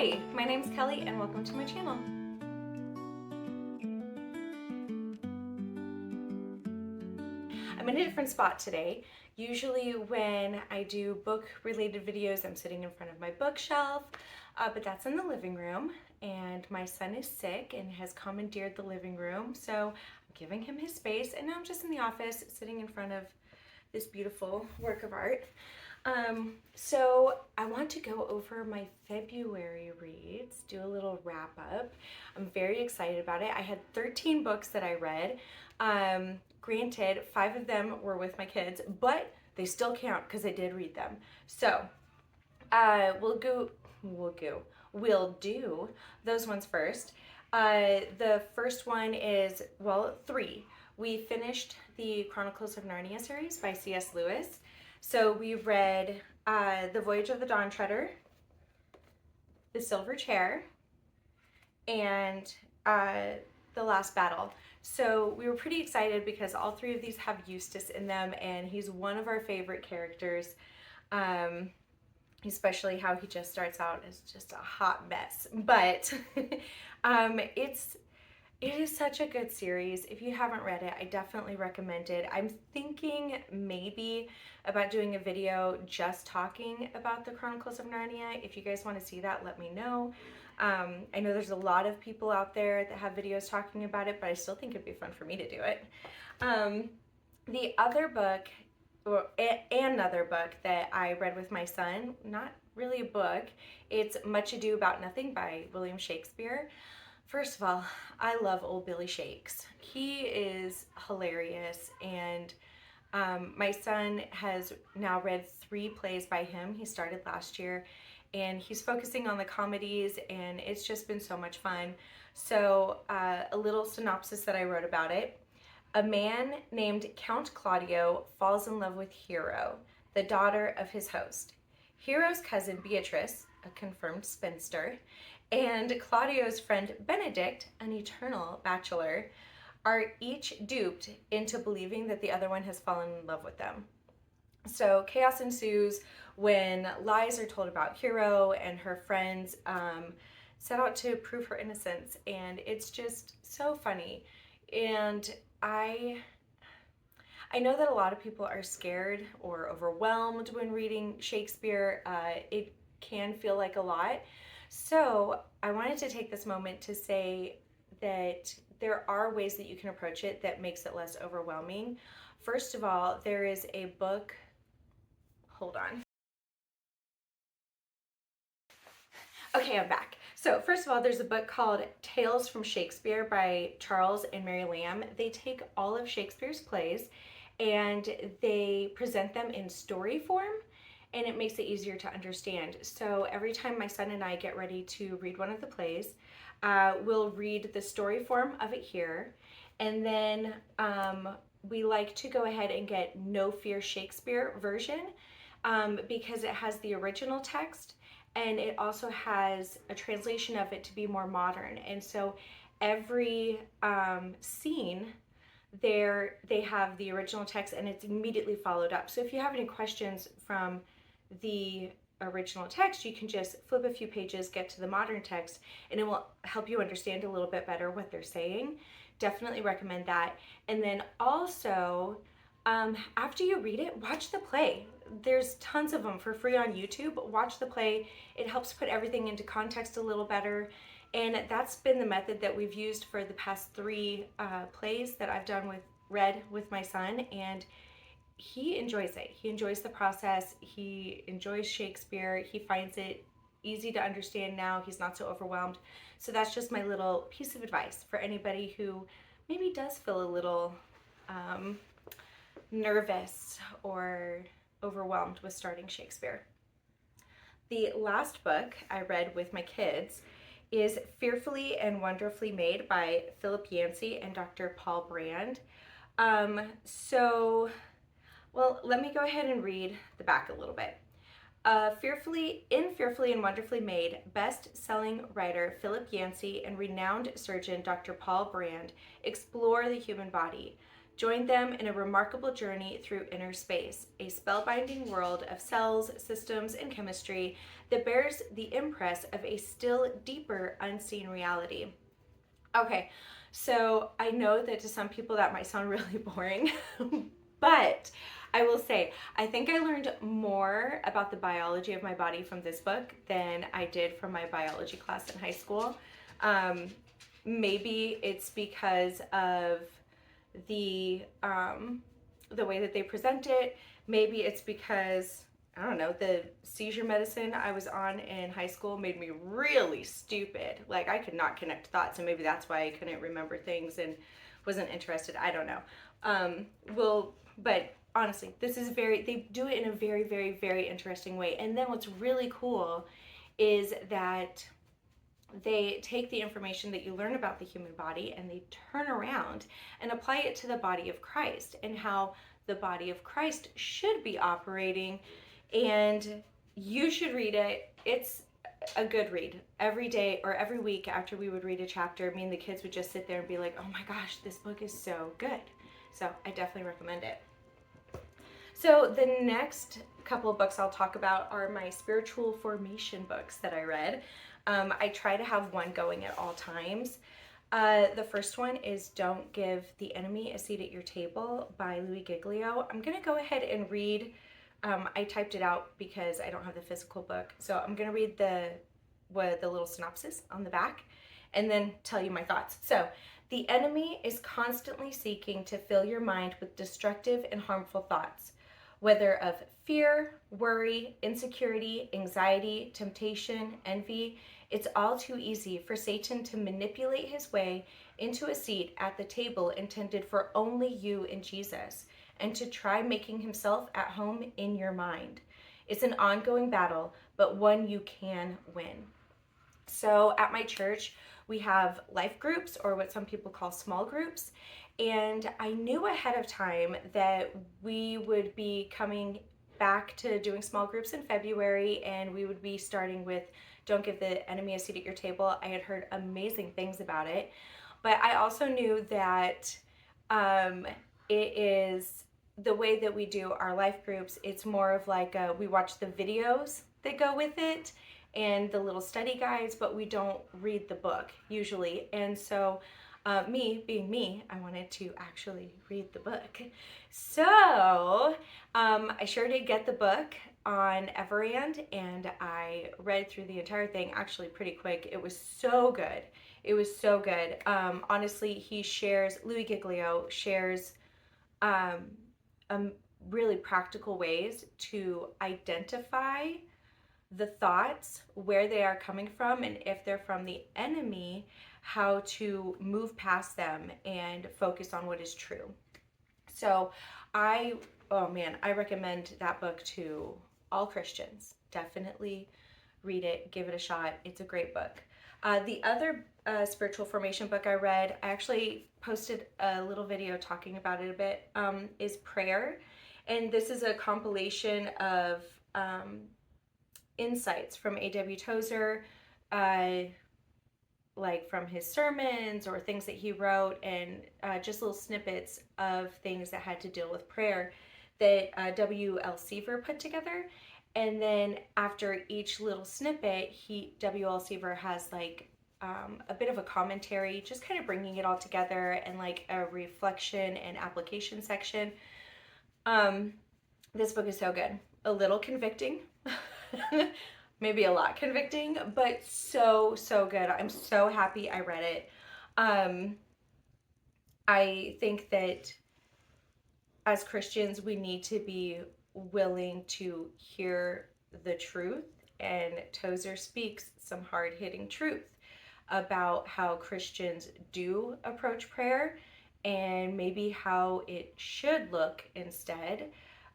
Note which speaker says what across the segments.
Speaker 1: Hi, my name's Kelly and welcome to my channel. I'm in a different spot today. Usually when I do book related videos, I'm sitting in front of my bookshelf, but that's in the living room, and my son is sick and has commandeered the living room, so I'm giving him his space, and now I'm just in the office sitting in front of this beautiful work of art. So I want to go over my February reads, do a little wrap up. I'm very excited about it. I had 13 books that I read. Granted, 5 of them were with my kids, but they still count because I did read them. So we'll do those ones first. The first one is, well, 3. We finished the Chronicles of Narnia series by C.S. Lewis. So we read The Voyage of the Dawn Treader, The Silver Chair, and The Last Battle. So we were pretty excited because all 3 of these have Eustace in them, and he's one of our favorite characters, especially how he just starts out as just a hot mess. But it is such a good series. If you haven't read it, I definitely recommend it. I'm thinking maybe about doing a video just talking about the Chronicles of Narnia. If you guys want to see that, let me know. I know there's a lot of people out there that have videos talking about it, but I still think it'd be fun for me to do it. The other book, or another book that I read with my son, not really a book, it's Much Ado About Nothing by William Shakespeare. First of all, I love old Billy Shakes. He is hilarious, and my son has now read 3 plays by him. He started last year, and he's focusing on the comedies, and it's just been so much fun. So a little synopsis that I wrote about it. A man named Count Claudio falls in love with Hero, the daughter of his host. Hero's cousin Beatrice, a confirmed spinster, and Claudio's friend Benedict, an eternal bachelor, are each duped into believing that the other one has fallen in love with them. So chaos ensues when lies are told about Hero, and her friends set out to prove her innocence, and it's just so funny. And I know that a lot of people are scared or overwhelmed when reading Shakespeare. It can feel like a lot. So I wanted to take this moment to say that there are ways that you can approach it that makes it less overwhelming. First of all, there is a book, hold on. Okay, I'm back. So first of all, there's a book called Tales from Shakespeare by Charles and Mary Lamb. They take all of Shakespeare's plays and they present them in story form, and it makes it easier to understand. So every time my son and I get ready to read one of the plays, we'll read the story form of it here, and then we like to go ahead and get No Fear Shakespeare version because it has the original text, and it also has a translation of it to be more modern. And so every scene there, they have the original text and it's immediately followed up. So if you have any questions from the original text, you can just flip a few pages, get to the modern text, and it will help you understand a little bit better what they're saying. Definitely recommend that. And then also, after you read it, watch the play. There's tons of them for free on YouTube. Watch the play. It helps put everything into context a little better. And that's been the method that we've used for the past 3 plays that I've read with my son, and he enjoys it. He enjoys the process. He enjoys Shakespeare. He finds it easy to understand now. He's not so overwhelmed. So that's just my little piece of advice for anybody who maybe does feel a little nervous or overwhelmed with starting Shakespeare. The last book I read with my kids is Fearfully and Wonderfully Made by Philip Yancey and Dr. Paul Brand. Well, let me go ahead and read the back a little bit. Fearfully and Wonderfully Made, best-selling writer Philip Yancey and renowned surgeon Dr. Paul Brand explore the human body. Join them in a remarkable journey through inner space, a spellbinding world of cells, systems, and chemistry that bears the impress of a still deeper unseen reality. Okay, so I know that to some people that might sound really boring, but I will say, I think I learned more about the biology of my body from this book than I did from my biology class in high school. Maybe it's because of the way that they present it. Maybe it's because, I don't know, the seizure medicine I was on in high school made me really stupid. Like, I could not connect thoughts, and maybe that's why I couldn't remember things and wasn't interested. I don't know. But honestly, they do it in a very, very, very interesting way. And then what's really cool is that they take the information that you learn about the human body and they turn around and apply it to the body of Christ and how the body of Christ should be operating. And you should read it. It's a good read. Every day or every week after we would read a chapter, me and the kids would just sit there and be like, oh my gosh, this book is so good. So I definitely recommend it. So the next couple of books I'll talk about are my spiritual formation books that I read. I try to have one going at all times. The first one is Don't Give the Enemy a Seat at Your Table by Louie Giglio. I'm going to go ahead and read, I typed it out because I don't have the physical book. So I'm going to read the little synopsis on the back and then tell you my thoughts. So, the enemy is constantly seeking to fill your mind with destructive and harmful thoughts, whether of fear, worry, insecurity, anxiety, temptation, envy. It's all too easy for Satan to manipulate his way into a seat at the table intended for only you and Jesus, and to try making himself at home in your mind. It's an ongoing battle, but one you can win. So at my church, we have life groups, or what some people call small groups. And I knew ahead of time that we would be coming back to doing small groups in February, and we would be starting with Don't Give the Enemy a Seat at Your Table. I had heard amazing things about it, but I also knew that it is the way that we do our life groups. It's more of like we watch the videos that go with it and the little study guides, but we don't read the book usually. And so me being me, I wanted to actually read the book. So I sure did get the book on Everand, and I read through the entire thing actually pretty quick. It was so good. It was so good. Honestly, Louie Giglio shares really practical ways to identify the thoughts, where they are coming from, and if they're from the enemy, how to move past them and focus on what is true. So I recommend that book to all Christians. Definitely read it, give it a shot. It's a great book. The other spiritual formation book I read, I actually posted a little video talking about it a bit, is Prayer. And this is a compilation of insights from A.W. Tozer, like from his sermons or things that he wrote, and just little snippets of things that had to deal with prayer that W.L. Seaver put together. And then after each little snippet, W.L. Seaver has like a bit of a commentary, just kind of bringing it all together, and like a reflection and application section. This book is so good. A little convicting. Maybe a lot convicting, but so good. I'm so happy I read it. I think that as Christians, we need to be willing to hear the truth, and Tozer speaks some hard-hitting truth about how Christians do approach prayer and maybe how it should look instead.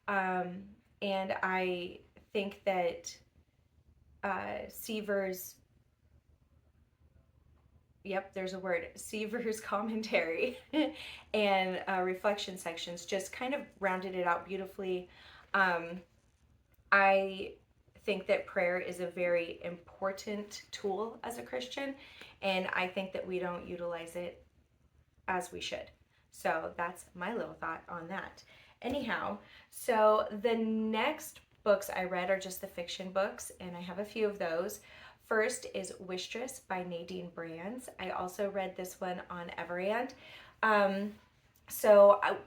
Speaker 1: And I think that Seaver's commentary and reflection sections just kind of rounded it out beautifully. I think that prayer is a very important tool as a Christian, and I think that we don't utilize it as we should. So that's my little thought on that. Anyhow, so the next books I read are just the fiction books, and I have a few of those. First is Wishtress by Nadine Brands. I also read this one on Everand. Um,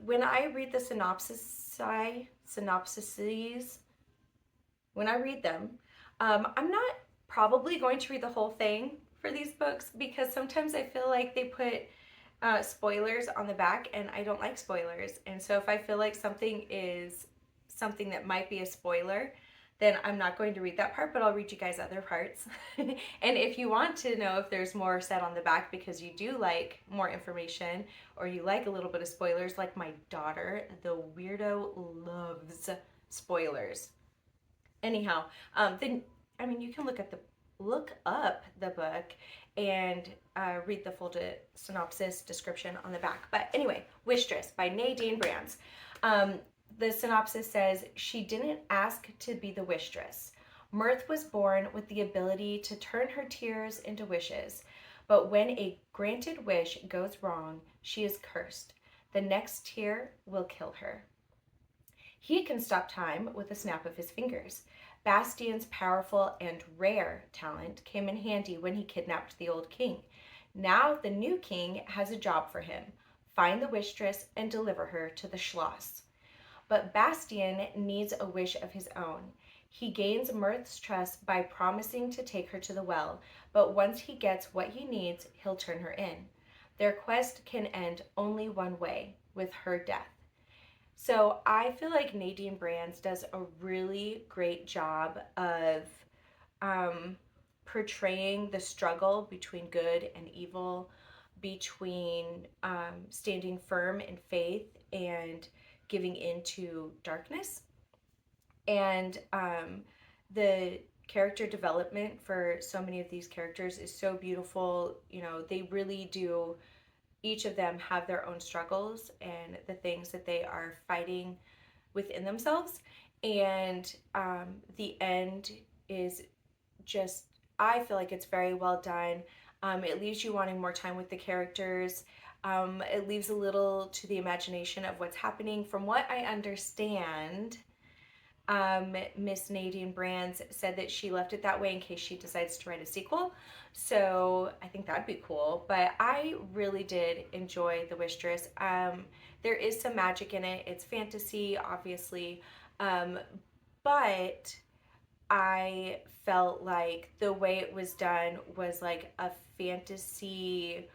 Speaker 1: when I read the synopsises, when I read them, I'm not probably going to read the whole thing for these books because sometimes I feel like they put spoilers on the back, and I don't like spoilers. And so if I feel like something is something that might be a spoiler, then I'm not going to read that part, but I'll read you guys other parts. And if you want to know if there's more said on the back because you do like more information or you like a little bit of spoilers, like my daughter, the weirdo, loves spoilers. Anyhow, then I mean you can look up the book and read the full synopsis description on the back. But anyway, Wishtress by Nadine Brands. The synopsis says, she didn't ask to be the Wishtress. Mirth was born with the ability to turn her tears into wishes. But when a granted wish goes wrong, she is cursed. The next tear will kill her. He can stop time with a snap of his fingers. Bastian's powerful and rare talent came in handy when he kidnapped the old king. Now the new king has a job for him. Find the Wishtress and deliver her to the Schloss. But Bastian needs a wish of his own. He gains Mirth's trust by promising to take her to the well, but once he gets what he needs, he'll turn her in. Their quest can end only one way, with her death. So I feel like Nadine Brands does a really great job of portraying the struggle between good and evil, between standing firm in faith and giving into darkness. And the character development for so many of these characters is so beautiful. You know, they really do, each of them have their own struggles and the things that they are fighting within themselves. And the end is just, I feel like it's very well done. It leaves you wanting more time with the characters. It leaves a little to the imagination of what's happening. From what I understand, Miss Nadine Brands said that she left it that way in case she decides to write a sequel. So I think that'd be cool. But I really did enjoy The Wishtress. There is some magic in it. It's fantasy, obviously. But I felt like the way it was done was like a fantasy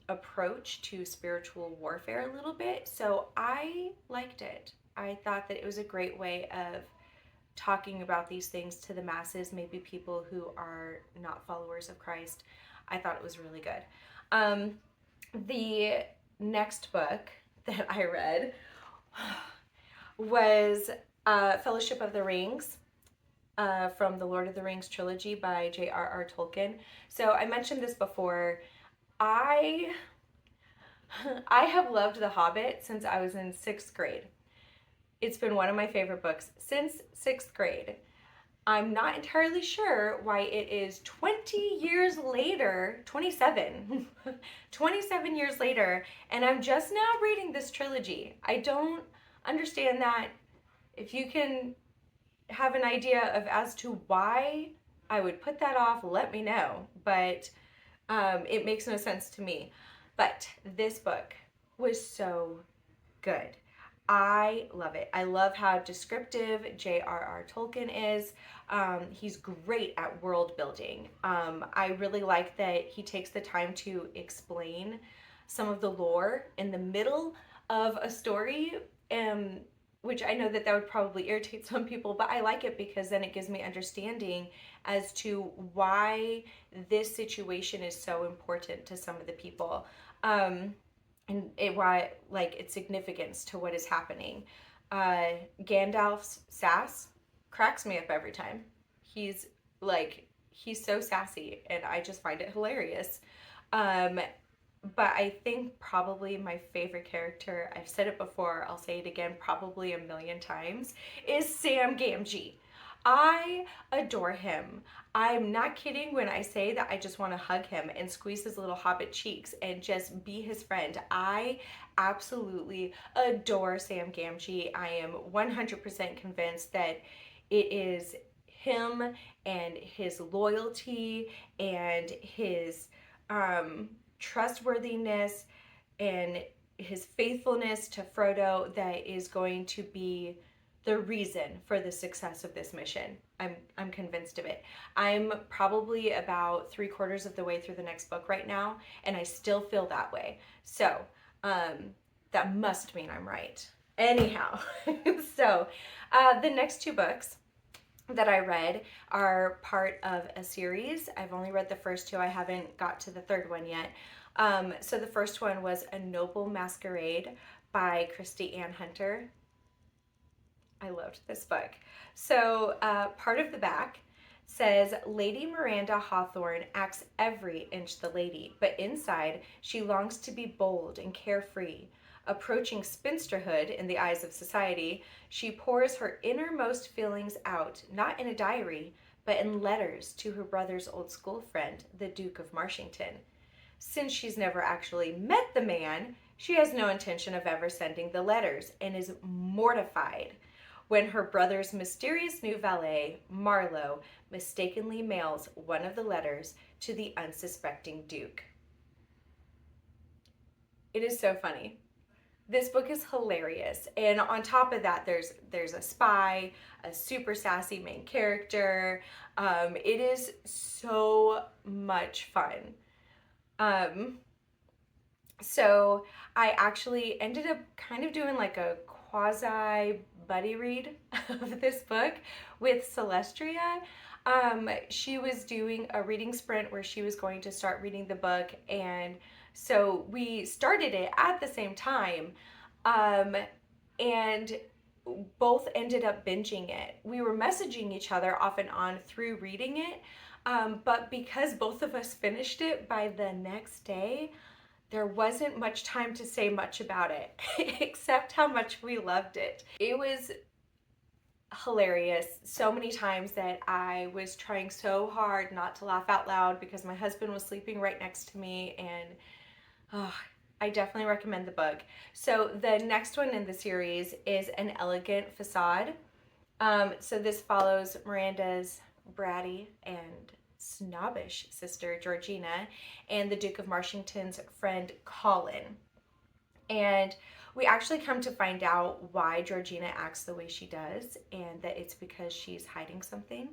Speaker 1: approach to spiritual warfare a little bit. So I liked it. I thought that it was a great way of talking about these things to the masses, maybe people who are not followers of Christ. I thought it was really good. The next book that I read was Fellowship of the Rings. From the Lord of the Rings trilogy by J.R.R. Tolkien. So I mentioned this before. I have loved The Hobbit since I was in 6th grade. It's been one of my favorite books since 6th grade. I'm not entirely sure why it is 20 years later, 27 years later, and I'm just now reading this trilogy. I don't understand that. If you can have an idea of as to why I would put that off, let me know. But it makes no sense to me. But this book was so good. I love it. I love how descriptive J.R.R. Tolkien is. He's great at world building. I really like that he takes the time to explain some of the lore in the middle of a story, which I know that would probably irritate some people, but I like it because then it gives me understanding as to why this situation is so important to some of the people. And why, like, its significance to what is happening. Gandalf's sass cracks me up every time. He's so sassy, and I just find it hilarious. But I think probably my favorite character, I've said it before, I'll say it again probably a million times, is Sam Gamgee. I adore him. I'm not kidding when I say that I just want to hug him and squeeze his little hobbit cheeks and just be his friend. I absolutely adore Sam Gamgee. I am 100% convinced that it is him and his loyalty and his trustworthiness and his faithfulness to Frodo that is going to be the reason for the success of this mission. I'm convinced of it. I'm probably about 3/4 of the way through the next book right now, and I still feel that way. So that must mean I'm right. Anyhow, so the next two books that I read are part of a series. I've only read the first two. I haven't got to the third one yet. So the first one was A Noble Masquerade by Kristi Ann Hunter. I loved this book. So part of the back says, Lady Miranda Hawthorne acts every inch the lady, but inside she longs to be bold and carefree. Approaching spinsterhood in the eyes of society, she pours her innermost feelings out, not in a diary, but in letters to her brother's old school friend, the Duke of Marshington. Since she's never actually met the man, she has no intention of ever sending the letters and is mortified when her brother's mysterious new valet, Marlowe, mistakenly mails one of the letters to the unsuspecting Duke. It is so funny. This book is hilarious, and on top of that, there's a spy, a super sassy main character. It is so much fun. So I actually ended up kind of doing like a quasi buddy read of this book with Celestria. She was doing a reading sprint where she was going to start reading the book, and so we started it at the same time, and both ended up binging it. We were messaging each other off and on through reading it, but because both of us finished it by the next day, there wasn't much time to say much about it, except how much we loved it. It was hilarious so many times that I was trying so hard not to laugh out loud because my husband was sleeping right next to me, and I definitely recommend the book. So the next one in the series is An Elegant Facade. So this follows Miranda's bratty and snobbish sister Georgina and the Duke of Marshington's friend Colin. And we actually come to find out why Georgina acts the way she does, and that it's because she's hiding something.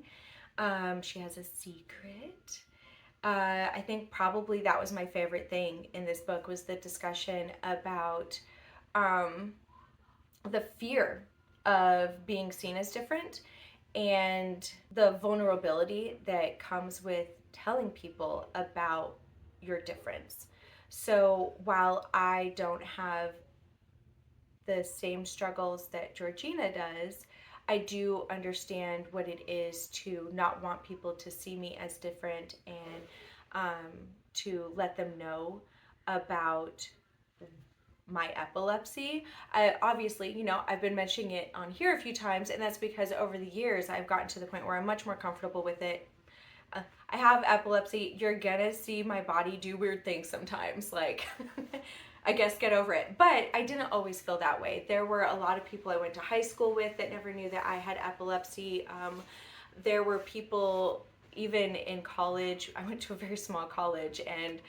Speaker 1: She has a secret. I think probably that was my favorite thing in this book, was the discussion about the fear of being seen as different and the vulnerability that comes with telling people about your difference. So while I don't have the same struggles that Georgina does, I do understand what it is to not want people to see me as different, and to let them know about my epilepsy. Obviously, you know, I've been mentioning it on here a few times, and that's because over the years I've gotten to the point where I'm much more comfortable with it. I have epilepsy. You're gonna see my body do weird things sometimes, like I guess get over it. But I didn't always feel that way. There were a lot of people I went to high school with that never knew that I had epilepsy. There were people even in college. I went to a very small college, and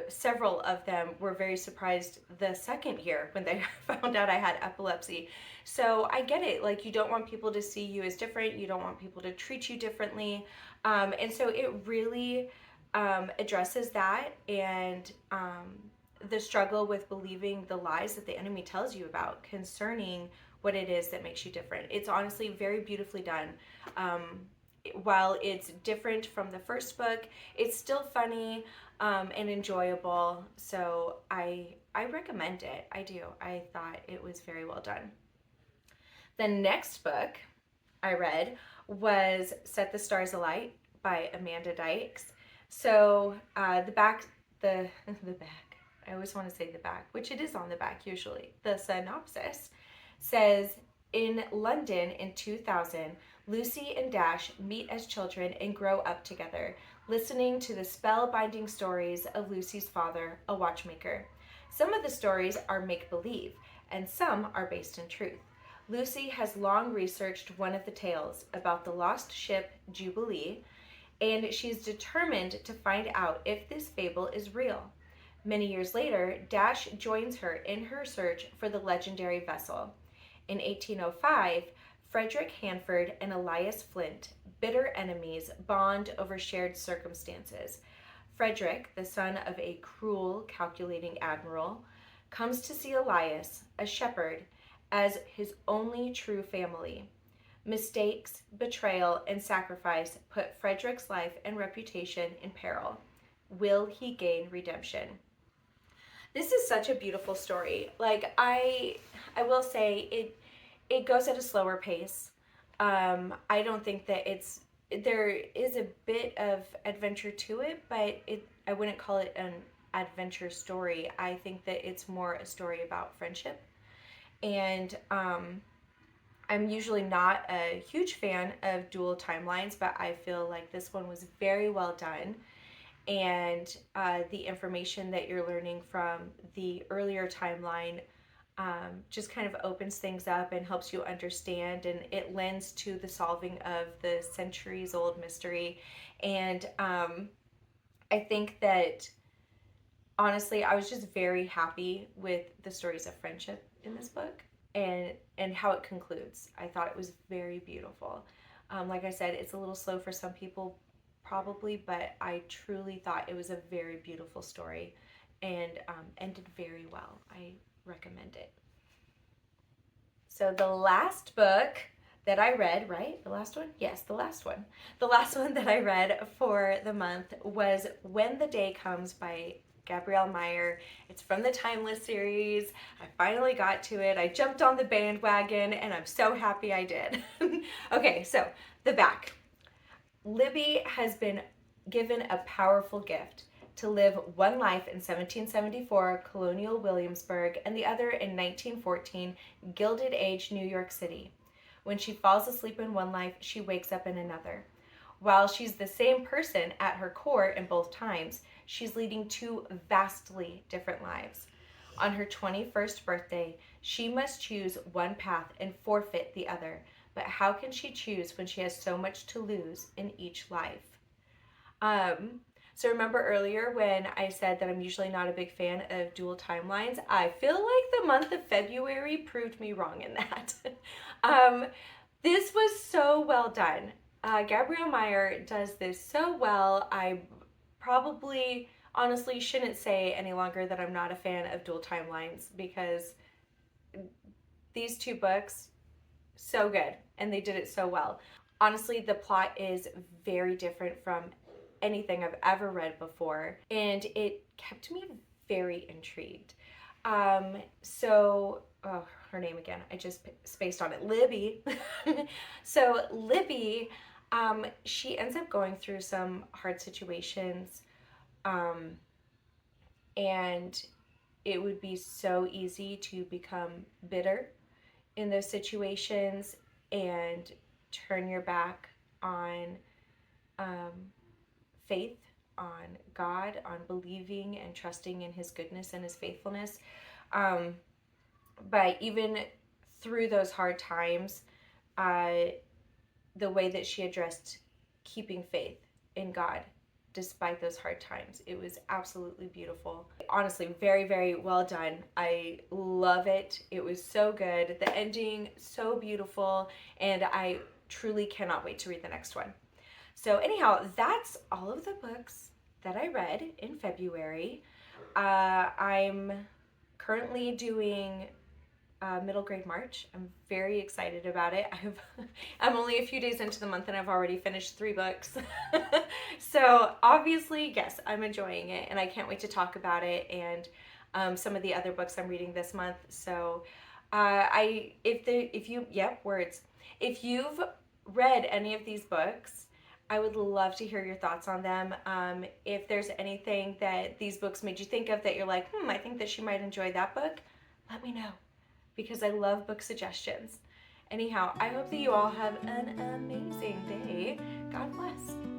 Speaker 1: several of them were very surprised the second year when they found out I had epilepsy. So I get it. Like, you don't want people to see you as different. You don't want people to treat you differently. And so it really addresses that, and the struggle with believing the lies that the enemy tells you about concerning what it is that makes you different. It's honestly very beautifully done. While it's different from the first book, it's still funny and enjoyable. So I recommend it. I do. I thought it was very well done. The next book I read was Set the Stars Alight by Amanda Dykes. So the back, I always want to say the back, which it is on the back usually. The synopsis says, in London in 2000, Lucy and Dash meet as children and grow up together, listening to the spellbinding stories of Lucy's father, a watchmaker. Some of the stories are make-believe, and some are based in truth. Lucy has long researched one of the tales about the lost ship Jubilee, and she's determined to find out if this fable is real. Many years later, Dash joins her in her search for the legendary vessel. In 1805, Frederick Hanford and Elias Flint, bitter enemies, bond over shared circumstances. Frederick, the son of a cruel, calculating admiral, comes to see Elias, a shepherd, as his only true family. Mistakes, betrayal, and sacrifice put Frederick's life and reputation in peril. Will he gain redemption? This is such a beautiful story. Like, I will say it goes at a slower pace. I don't think that there is a bit of adventure to it, but I wouldn't call it an adventure story. I think that it's more a story about friendship. And I'm usually not a huge fan of dual timelines, but I feel like this one was very well done. And the information that you're learning from the earlier timeline just kind of opens things up and helps you understand, and it lends to the solving of the centuries-old mystery. And I think that, honestly, I was just very happy with the stories of friendship in this book and how it concludes. I thought it was very beautiful. Like I said, it's a little slow for some people, probably, but I truly thought it was a very beautiful story and ended very well. I recommend it. So the last book that I read, right? The last one? Yes, the last one. The last one that I read for the month was When the Day Comes by Gabrielle Meyer. It's from the Timeless series. I finally got to it. I jumped on the bandwagon and I'm so happy I did. Okay, so the back. Libby has been given a powerful gift to live one life in 1774 colonial Williamsburg and the other in 1914 Gilded Age New York City. When she falls asleep in one life, she wakes up in another. While she's the same person at her core in both times, she's leading two vastly different lives. On her 21st birthday, she must choose one path and forfeit the other. But how can she choose when she has so much to lose in each life? So remember earlier when I said that I'm usually not a big fan of dual timelines? I feel like the month of February proved me wrong in that. This was so well done. Gabrielle Meyer does this so well. I probably honestly shouldn't say any longer that I'm not a fan of dual timelines, because these two books, so good, and they did it so well. Honestly, the plot is very different from anything I've ever read before, and it kept me very intrigued. Her name again, I just spaced on it, Libby. So Libby, she ends up going through some hard situations, and it would be so easy to become bitter in those situations and turn your back on faith, on God, on believing and trusting in His goodness and His faithfulness. But even through those hard times, the way that she addressed keeping faith in God despite those hard times, it was absolutely beautiful. Honestly, very, very well done. I love it. It was so good. The ending, so beautiful, and I truly cannot wait to read the next one. So anyhow, that's all of the books that I read in February. I'm currently doing middle grade March. I'm very excited about it. I'm only a few days into the month and I've already finished 3 books. So obviously, yes, I'm enjoying it and I can't wait to talk about it and some of the other books I'm reading this month. So if you've read any of these books, I would love to hear your thoughts on them. If there's anything that these books made you think of that you're like, I think that she might enjoy that book, let me know, because I love book suggestions. Anyhow, I hope that you all have an amazing day. God bless.